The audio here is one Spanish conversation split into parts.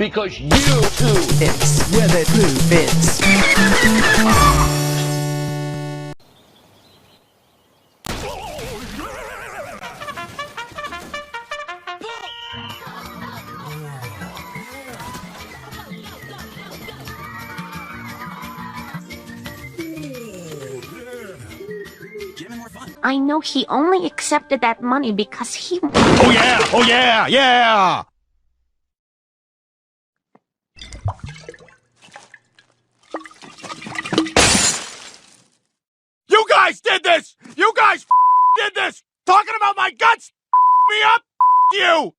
Because you too It's where the glue fits. I know he only accepted that money because he... Oh yeah! Oh yeah! Yeah! You guys did this! You guys did this! Talking about my guts me up! You!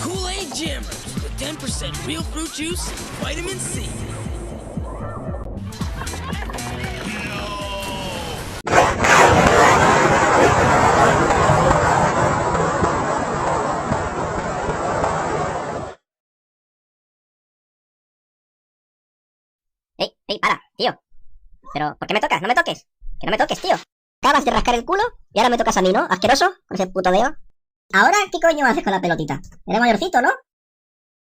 Kool-Aid Jammers with 10% real fruit juice, vitamin C. Ey, para, tío. Pero, ¿por qué me tocas? No me toques. Que no me toques, tío. Acabas de rascar el culo y ahora me tocas a mí, ¿no? Asqueroso, con ese puto dedo. ¿Ahora qué coño haces con la pelotita? Eres mayorcito, ¿no?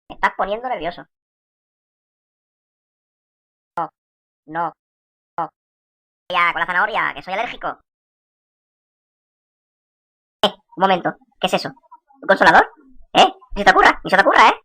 Me estás poniendo nervioso. No. Ya, con la zanahoria, que soy alérgico. Un momento. ¿Qué es eso? ¿Un consolador? Ni se te ocurra, ¿eh?